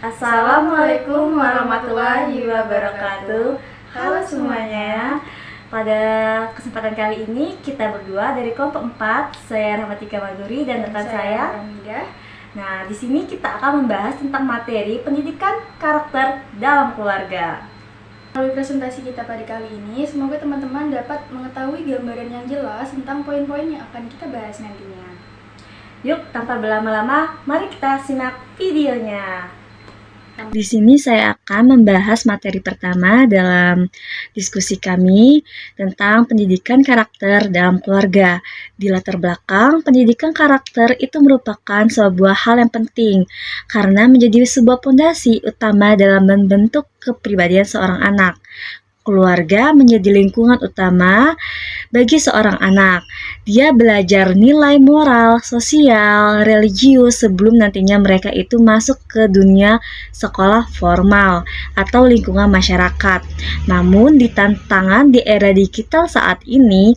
Assalamualaikum warahmatullahi wabarakatuh. Halo semuanya. Pada kesempatan kali ini kita berdua dari kelompok 4, saya Rahmatika Maduri dan rekan saya Hamidah. Nah, di sini kita akan membahas tentang materi pendidikan karakter dalam keluarga. Melalui presentasi kita pada kali ini, semoga teman-teman dapat mengetahui gambaran yang jelas tentang poin-poin yang akan kita bahas nantinya. Yuk, tanpa berlama-lama, mari kita simak videonya. Di sini saya akan membahas materi pertama dalam diskusi kami tentang pendidikan karakter dalam keluarga. Di latar belakang, pendidikan karakter itu merupakan sebuah hal yang penting karena menjadi sebuah fondasi utama dalam membentuk kepribadian seorang anak. Keluarga menjadi lingkungan utama bagi seorang anak. Dia belajar nilai moral, sosial, religius sebelum nantinya mereka itu masuk ke dunia sekolah formal atau lingkungan masyarakat. Namun di tantangan di era digital saat ini,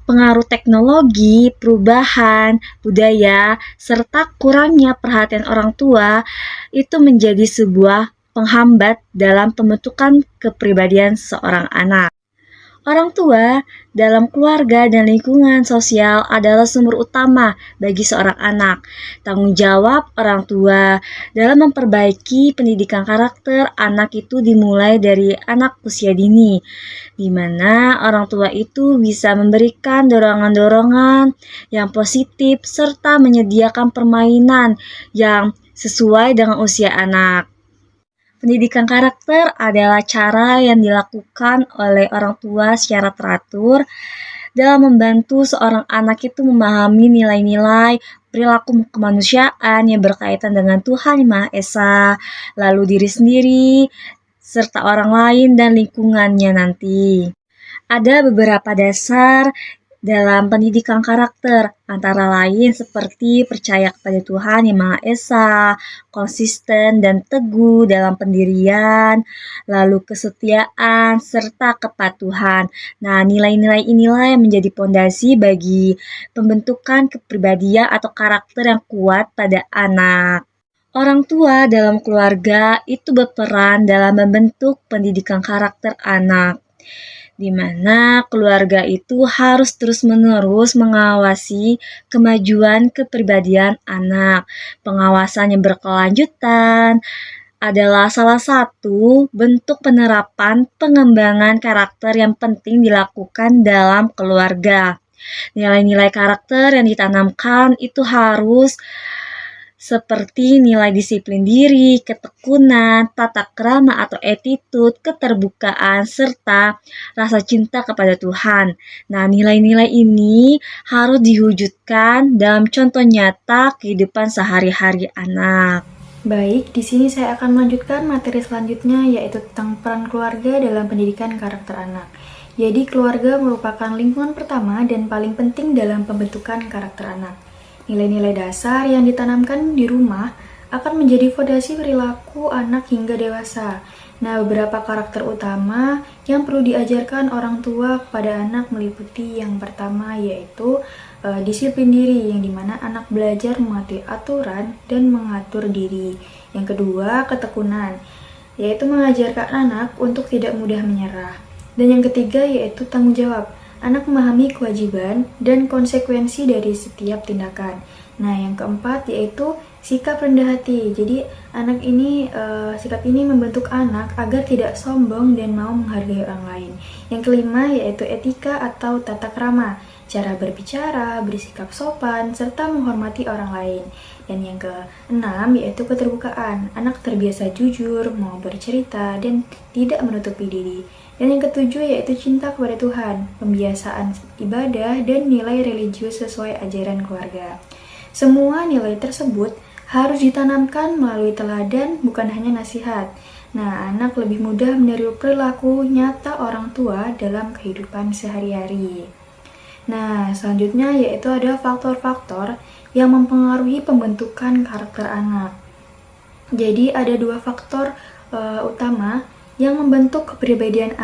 pengaruh teknologi, perubahan, budaya, serta kurangnya perhatian orang tua itu menjadi sebuah penghambat dalam pembentukan kepribadian seorang anak. Orang tua dalam keluarga dan lingkungan sosial adalah sumber utama bagi seorang anak. Tanggung jawab orang tua dalam memperbaiki pendidikan karakter anak itu dimulai dari anak usia dini, di mana orang tua itu bisa memberikan dorongan-dorongan yang positif serta menyediakan permainan yang sesuai dengan usia anak. Pendidikan karakter adalah cara yang dilakukan oleh orang tua secara teratur dalam membantu seorang anak itu memahami nilai-nilai perilaku kemanusiaan yang berkaitan dengan Tuhan Yang Maha Esa, lalu diri sendiri, serta orang lain dan lingkungannya nanti. Ada beberapa dasar dalam pendidikan karakter, antara lain seperti percaya kepada Tuhan Yang Maha Esa, konsisten dan teguh dalam pendirian, lalu kesetiaan, serta kepatuhan. Nah, nilai-nilai inilah yang menjadi fondasi bagi pembentukan kepribadian atau karakter yang kuat pada anak. Orang tua dalam keluarga itu berperan dalam membentuk pendidikan karakter anak, di mana keluarga itu harus terus-menerus mengawasi kemajuan kepribadian anak. Pengawasan yang berkelanjutan adalah salah satu bentuk penerapan pengembangan karakter yang penting dilakukan dalam keluarga. Nilai-nilai karakter yang ditanamkan itu harus seperti nilai disiplin diri, ketekunan, tata krama atau attitude, keterbukaan, serta rasa cinta kepada Tuhan. Nah, nilai-nilai ini harus diwujudkan dalam contoh nyata kehidupan sehari-hari anak. Baik, di sini saya akan melanjutkan materi selanjutnya yaitu tentang peran keluarga dalam pendidikan karakter anak. Jadi, keluarga merupakan lingkungan pertama dan paling penting dalam pembentukan karakter anak. Nilai-nilai dasar yang ditanamkan di rumah akan menjadi fondasi perilaku anak hingga dewasa. Nah, beberapa karakter utama yang perlu diajarkan orang tua kepada anak meliputi yang pertama yaitu disiplin diri, yang dimana anak belajar mematuhi aturan dan mengatur diri. Yang kedua, ketekunan, yaitu mengajarkan anak untuk tidak mudah menyerah. Dan yang ketiga yaitu tanggung jawab. Anak memahami kewajiban dan konsekuensi dari setiap tindakan. Nah, yang keempat yaitu sikap rendah hati. Jadi, sikap ini membentuk anak agar tidak sombong dan mau menghargai orang lain. Yang kelima yaitu etika atau tata krama, cara berbicara, bersikap sopan, serta menghormati orang lain. Dan yang keenam yaitu keterbukaan. Anak terbiasa jujur, mau bercerita, dan tidak menutupi diri. Dan yang ketujuh yaitu cinta kepada Tuhan, pembiasaan ibadah, dan nilai religius sesuai ajaran keluarga. Semua nilai tersebut harus ditanamkan melalui teladan, bukan hanya nasihat. Nah, anak lebih mudah meniru perilaku nyata orang tua dalam kehidupan sehari-hari. Nah, selanjutnya yaitu ada faktor-faktor yang mempengaruhi pembentukan karakter anak. Jadi ada dua faktor utama yang membentuk kepribadian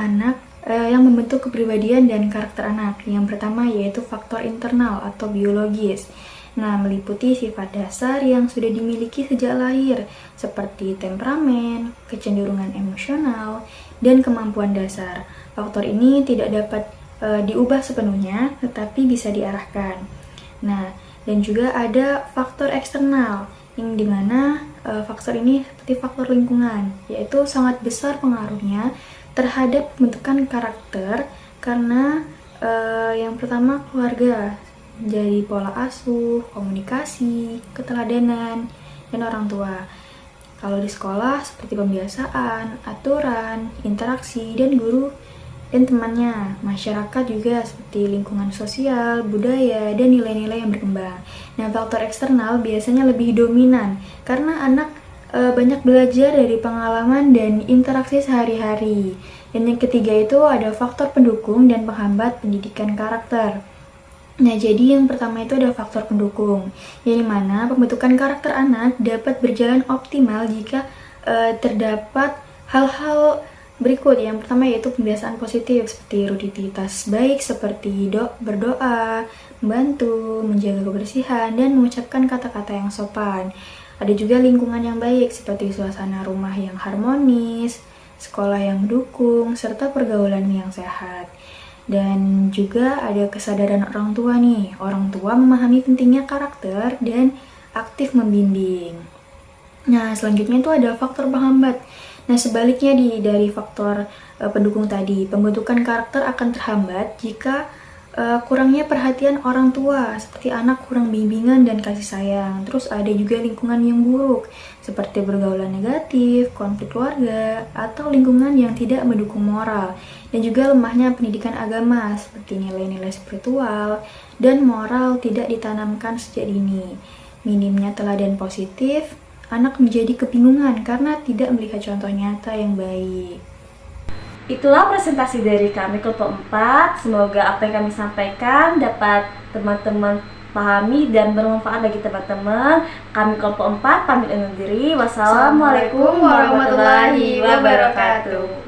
dan karakter anak. Yang pertama yaitu faktor internal atau biologis. Nah, meliputi sifat dasar yang sudah dimiliki sejak lahir, seperti temperamen, kecenderungan emosional, dan kemampuan dasar. Faktor ini tidak dapat diubah sepenuhnya, tetapi bisa diarahkan. Nah, dan juga ada faktor eksternal, yang dimana faktor ini seperti faktor lingkungan, yaitu sangat besar pengaruhnya terhadap pembentukan karakter, karena yang pertama keluarga, jadi pola asuh, komunikasi, keteladanan, dan orang tua. Kalau di sekolah seperti pembiasaan, aturan, interaksi, dan guru dan temannya. Masyarakat juga seperti lingkungan sosial, budaya, dan nilai-nilai yang berkembang. Nah, faktor eksternal biasanya lebih dominan karena anak banyak belajar dari pengalaman dan interaksi sehari-hari. Dan yang ketiga itu ada faktor pendukung dan penghambat pendidikan karakter. Nah, jadi yang pertama itu ada faktor pendukung, yang dimana pembentukan karakter anak dapat berjalan optimal jika terdapat hal-hal berikut. Yang pertama yaitu pembiasaan positif, seperti rutinitas baik seperti berdoa, membantu, menjaga kebersihan, dan mengucapkan kata-kata yang sopan. Ada juga lingkungan yang baik, seperti suasana rumah yang harmonis, sekolah yang mendukung, serta pergaulan yang sehat. Dan juga ada kesadaran orang tua nih. Orang tua memahami pentingnya karakter dan aktif membimbing. Nah, selanjutnya itu ada faktor penghambat. Nah, sebaliknya dari faktor pendukung tadi, pembentukan karakter akan terhambat jika kurangnya perhatian orang tua, seperti anak kurang bimbingan dan kasih sayang. Terus ada juga lingkungan yang buruk, seperti pergaulan negatif, konflik keluarga, atau lingkungan yang tidak mendukung moral. Dan juga lemahnya pendidikan agama, seperti nilai-nilai spiritual dan moral tidak ditanamkan sejak dini. Minimnya teladan positif, anak menjadi kebingungan karena tidak melihat contoh nyata yang baik. Itulah presentasi dari kami kelompok 4. Semoga apa yang kami sampaikan dapat teman-teman pahami dan bermanfaat bagi teman-teman. Kami kelompok 4 pamit undur diri. Wassalamualaikum warahmatullahi wabarakatuh.